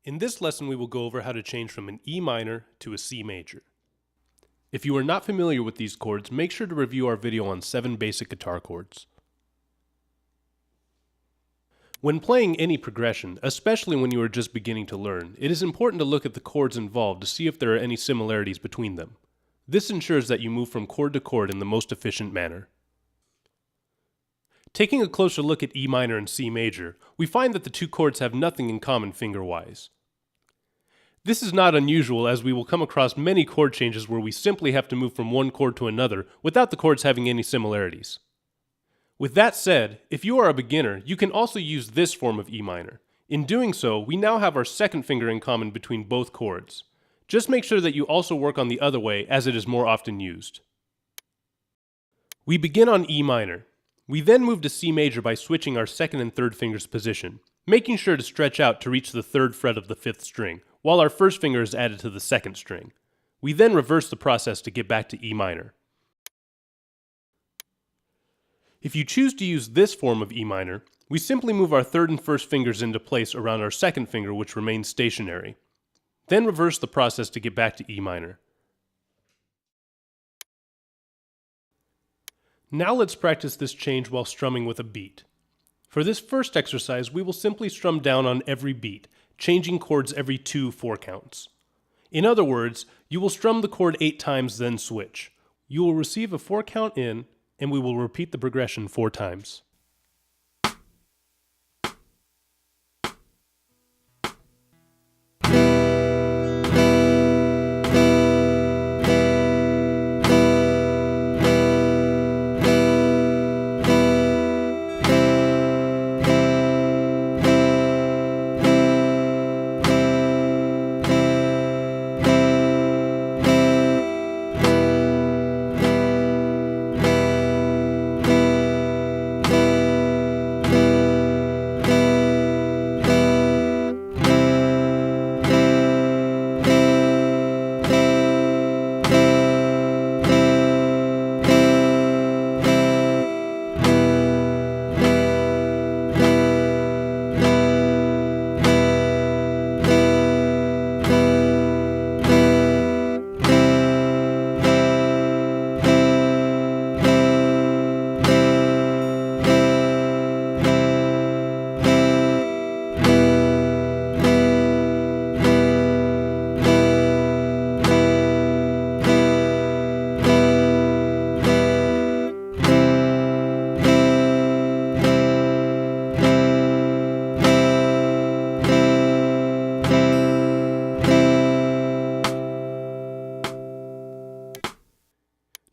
In this lesson, we will go over how to change from an E minor to a C major. If you are not familiar with these chords, make sure to review our video on 7 basic guitar chords. When playing any progression, especially when you are just beginning to learn, it is important to look at the chords involved to see if there are any similarities between them. This ensures that you move from chord to chord in the most efficient manner. Taking a closer look at E minor and C major, we find that the two chords have nothing in common finger-wise. This is not unusual, as we will come across many chord changes where we simply have to move from one chord to another without the chords having any similarities. With that said, if you are a beginner, you can also use this form of E minor. In doing so, we now have our second finger in common between both chords. Just make sure that you also work on the other way, as it is more often used. We begin on E minor. We then move to C major by switching our second and third finger's position, making sure to stretch out to reach the 3rd fret of the 5th string, while our first finger is added to the 2nd string. We then reverse the process to get back to E minor. If you choose to use this form of E minor, we simply move our 3rd and 1st fingers into place around our 2nd finger, which remains stationary. Then reverse the process to get back to E minor. Now let's practice this change while strumming with a beat. For this first exercise, we will simply strum down on every beat, changing chords every 2 4 counts. In other words, you will strum the chord 8 times, then switch. You will receive a 4 count in, and we will repeat the progression 4 times.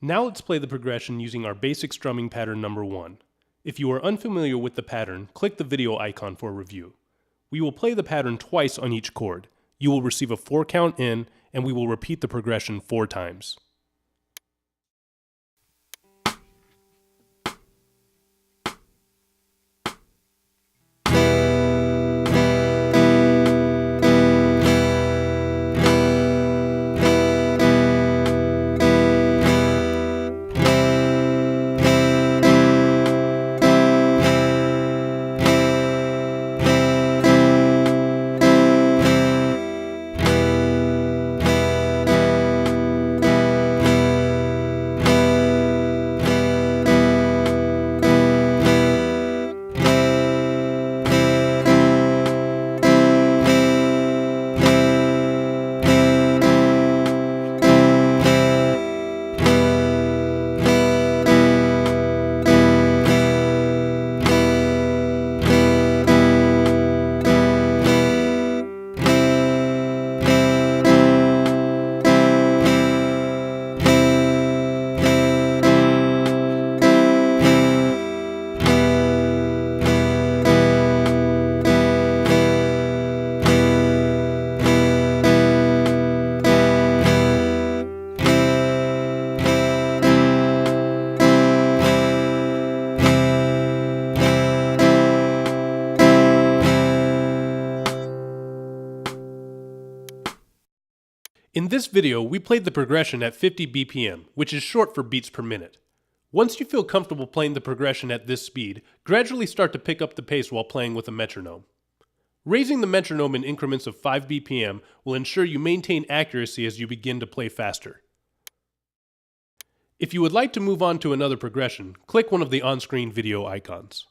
Now let's play the progression using our basic strumming pattern number 1. If you are unfamiliar with the pattern, click the video icon for review. We will play the pattern twice on each chord. You will receive a 4 count in, and we will repeat the progression 4 times. In this video, we played the progression at 50 BPM, which is short for beats per minute. Once you feel comfortable playing the progression at this speed, gradually start to pick up the pace while playing with a metronome. Raising the metronome in increments of 5 BPM will ensure you maintain accuracy as you begin to play faster. If you would like to move on to another progression, click one of the on-screen video icons.